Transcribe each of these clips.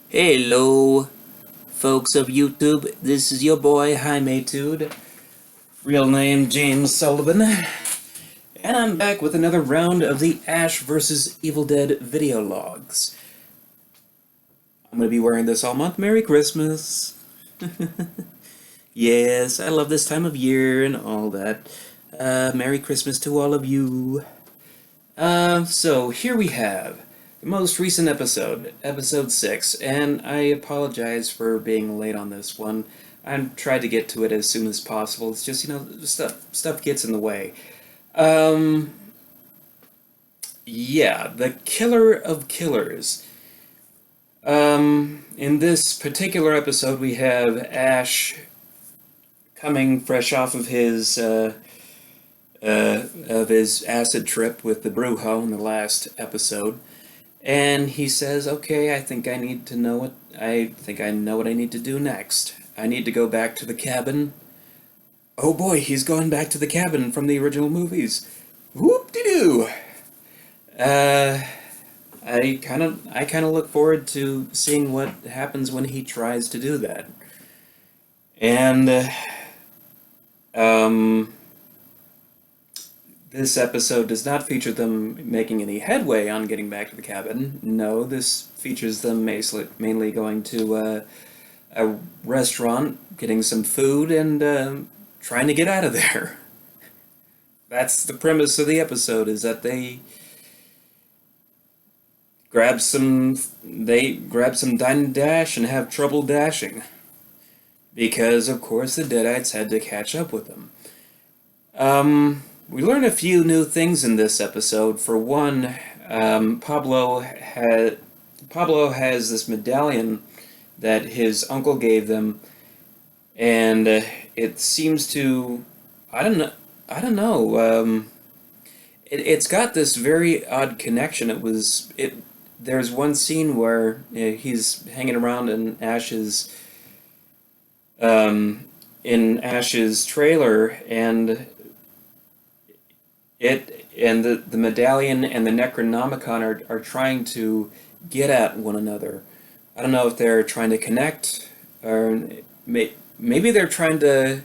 Hello, folks of YouTube. This is your boy Jaime-tude, real name James Sullivan, and I'm back with another round of the Ash vs. Evil Dead video logs. I'm gonna be wearing this all month. Merry Christmas! Yes, I love this time of year and all that. Merry Christmas to all of you. So here we have the most recent episode, episode 6, and I apologize for being late on this one. I tried to get to it as soon as possible. It's just, stuff gets in the way. Yeah, the Killer of Killers. In this particular episode, we have Ash coming fresh off of his acid trip with the Brujo in the last episode. And he says, okay, I think I know what I need to do next. I need to go back to the cabin. Oh boy, he's gone back to the cabin from the original movies. Whoop-de-doo! I kind of look forward to seeing what happens when he tries to do that. And, this episode does not feature them making any headway on getting back to the cabin. No, this features them mainly going to a restaurant, getting some food, and trying to get out of there. That's the premise of the episode, is that they grab some dine and dash and have trouble dashing. Because, of course, the Deadites had to catch up with them. We learn a few new things in this episode. For one, Pablo has this medallion that his uncle gave them, and it seems to, I don't know. It's got this very odd connection. There's one scene where he's hanging around in Ash's trailer, and the medallion and the Necronomicon are trying to get at one another. I don't know if they're trying to connect, or maybe they're trying to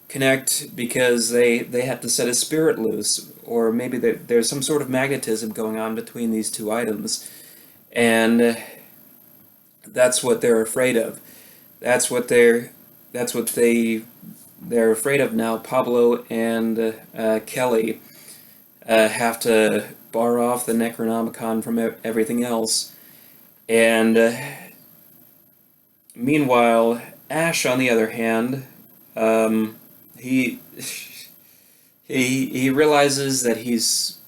connect because they have to set a spirit loose, or maybe there's some sort of magnetism going on between these two items, and that's what they're afraid of. That's what they're afraid of now. Pablo and Kelly have to bar off the Necronomicon from everything else. And meanwhile, Ash, on the other hand, he realizes that he's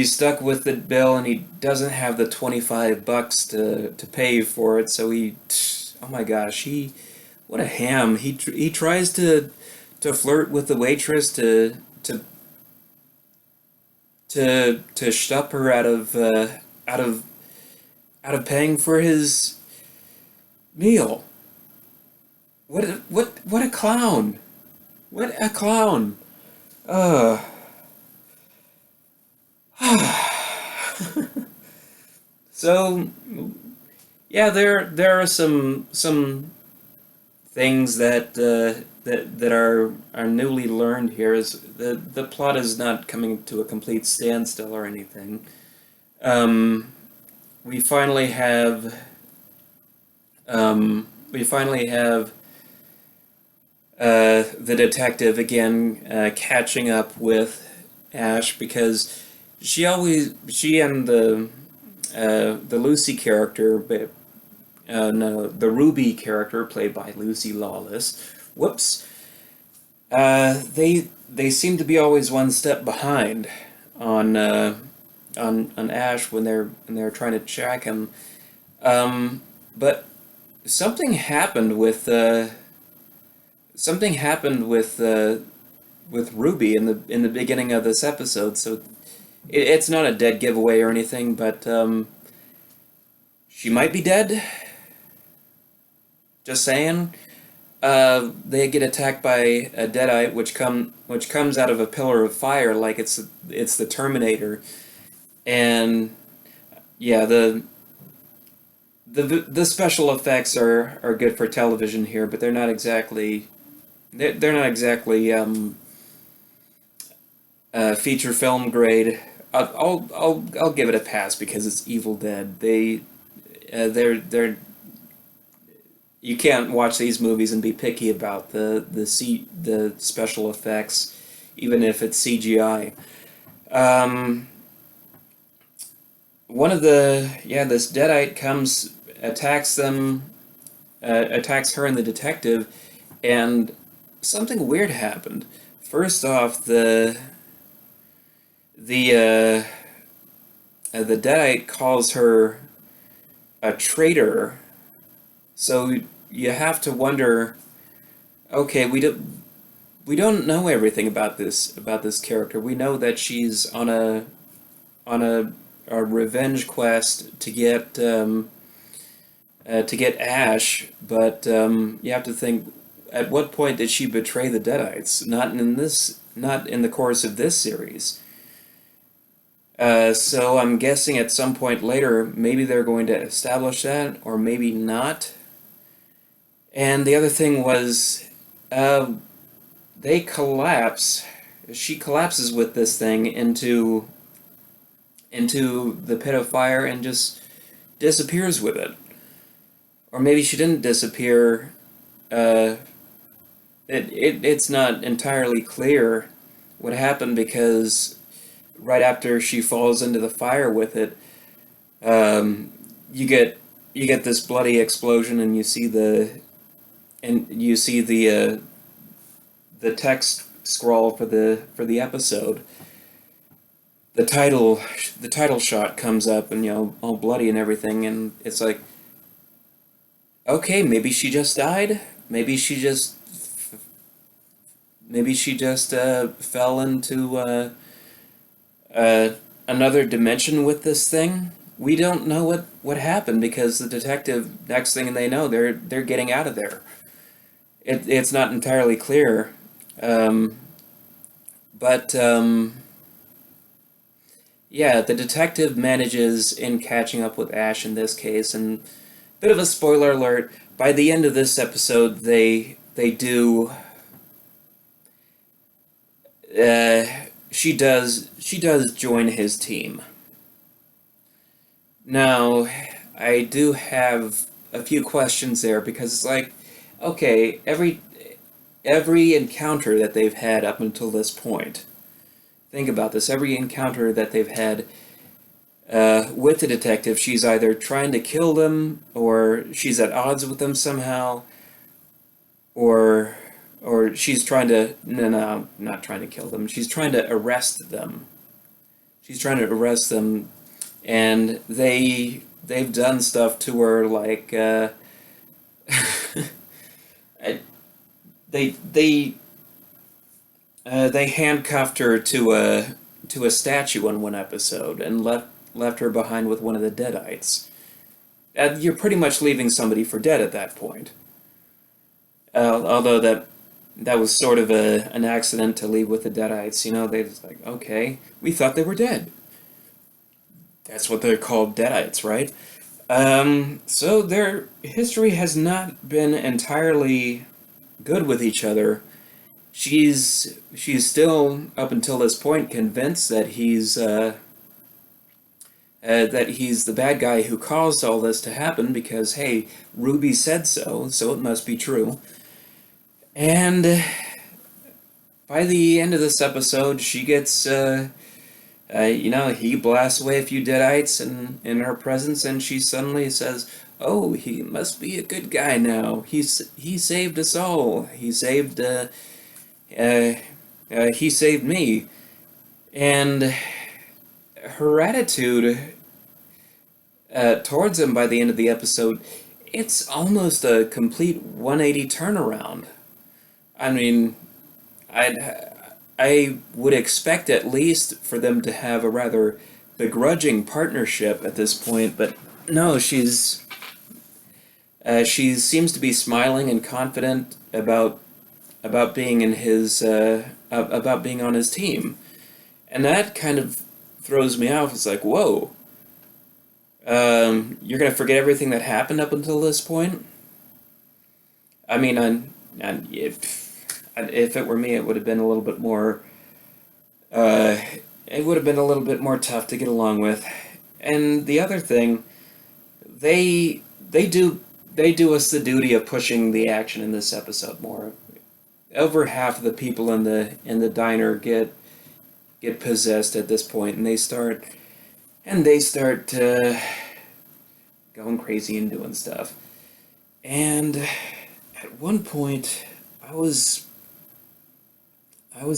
stuck with the bill, and he doesn't have the $25 to pay for it. So oh my gosh, what a ham. He tries to flirt with the waitress to stop her out of paying for his meal. What a clown. What a clown. So yeah, there are some things that are newly learned here. Is the plot is not coming to a complete standstill or anything. We finally have the detective again catching up with Ash, because she and the Lucy character, but no, the Ruby character, played by Lucy Lawless. Whoops. They seem to be always one step behind on Ash when they're trying to track him. But something happened with Ruby in the beginning of this episode. So it's not a dead giveaway or anything, but she might be dead. Just saying. They get attacked by a Deadite, which comes out of a pillar of fire, like it's the Terminator, and yeah, the the special effects are good for television here, but they're not exactly feature film grade. I'll give it a pass because it's Evil Dead. They're you can't watch these movies and be picky about the special effects, even if it's CGI. Um, One of this Deadite comes, attacks her and the detective, and something weird happened. First off, the the Deadite calls her a traitor, so you have to wonder. Okay, we don't know everything about this character. We know that she's on a revenge quest to get Ash, but you have to think, at what point did she betray the Deadites? Not in the course of this series. So I'm guessing at some point later, maybe they're going to establish that, or maybe not. And the other thing was, uh, they collapse. She collapses with this thing into the pit of fire and just disappears with it. Or maybe she didn't disappear. Uh, it's not entirely clear what happened, because right after she falls into the fire with it, um, you get this bloody explosion, and you see the text scroll for the episode. The title shot comes up, and all bloody and everything, and it's like, okay, maybe she just died. Maybe she just fell into uh, another dimension with this thing. We don't know what happened, because the detective, next thing they know, they're getting out of there. It's not entirely clear, um, but yeah, the detective manages in catching up with Ash in this case, and bit of a spoiler alert. By the end of this episode, they do. Uh, she does join his team. Now, I do have a few questions there, because it's like, okay, every encounter that they've had up until this point. Think about this. Every encounter that they've had with the detective, she's either trying to kill them, or she's at odds with them somehow, or she's trying to, no, not trying to kill them. She's trying to arrest them. She's trying to arrest them, and they've done stuff to her, like I- they they handcuffed her to a statue in one episode, and left her behind with one of the Deadites. You're pretty much leaving somebody for dead at that point. Although that was sort of an accident to leave with the Deadites. They just like, okay, we thought they were dead. That's what they're called, Deadites, right? So their history has not been entirely good with each other. She's still, up until this point, convinced that he's the bad guy who caused all this to happen, because hey, Ruby said so, so it must be true. And by the end of this episode, she gets he blasts away a few Deadites in her presence, and she suddenly says, "Oh, he must be a good guy now. He saved us all. Uh, he saved me." And her attitude towards him by the end of the episode, it's almost a complete 180 turnaround. I mean, I would expect at least for them to have a rather begrudging partnership at this point, but no, she seems to be smiling and confident about being in his about being on his team, and that kind of throws me off. It's like, whoa, You're gonna forget everything that happened up until this point. I mean, if it were me, it would have been a little bit more. Uh, it would have been a little bit more tough to get along with. And the other thing, they do us the duty of pushing the action in this episode more. Over half of the people in the diner get possessed at this point, and they start going crazy and doing stuff. And at one point, I was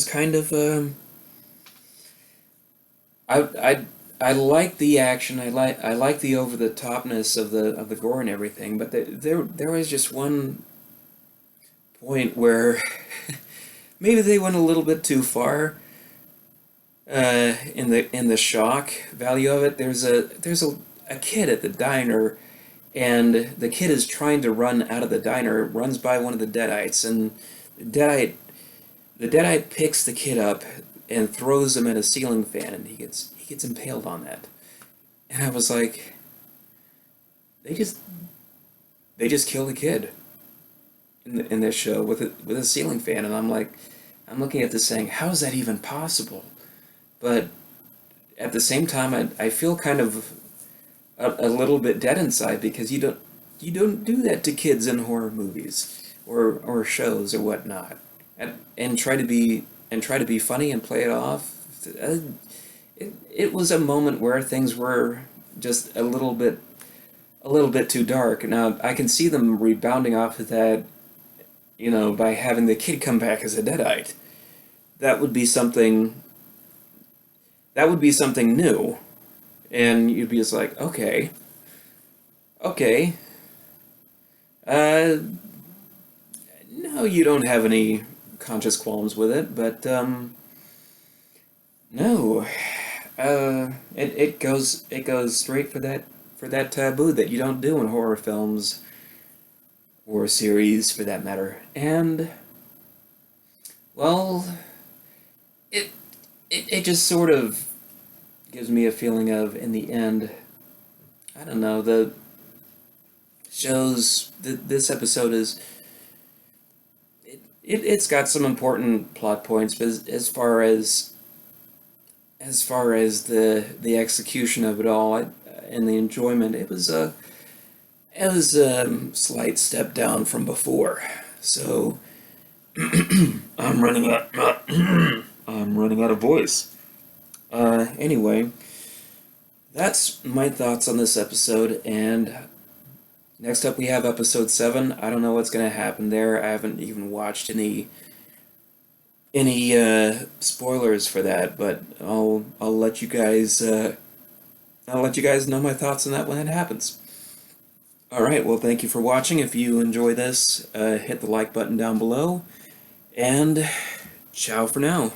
kind of I I I like the action. I like the over the topness of the gore and everything. But there was just one point where maybe they went a little bit too far in the shock value of it. There's a kid at the diner, and the kid is trying to run out of the diner. Runs by one of the deadites, and the deadite the deadite picks the kid up and throws him at a ceiling fan, and he gets impaled on that. And I was like, they just they just killed a kid in this show with a ceiling fan, and I'm looking at this saying, how is that even possible? But at the same time, I feel kind of a little bit dead inside because you don't do that to kids in horror movies or shows or whatnot, and try to be funny and play it off. It was a moment where things were just a little bit too dark. Now I can see them rebounding off of that, by having the kid come back as a deadite. That would be something. That would be something new, and you'd be just like, okay, okay, uh, no, you don't have any conscious qualms with it, but no, it goes straight for that taboo that you don't do in horror films or series for that matter, and well, it it just sort of gives me a feeling of in the end, I don't know, the shows this episode is it's got some important plot points, but as far as the execution of it all, and the enjoyment, it was a slight step down from before. So I'm running out I'm running out of voice. Anyway, that's my thoughts on this episode, and next up we have episode 7. I don't know what's going to happen there. I haven't even watched any spoilers for that, but I'll let you guys know my thoughts on that when it happens. All right, well, thank you for watching. If you enjoy this, hit the like button down below, and ciao for now.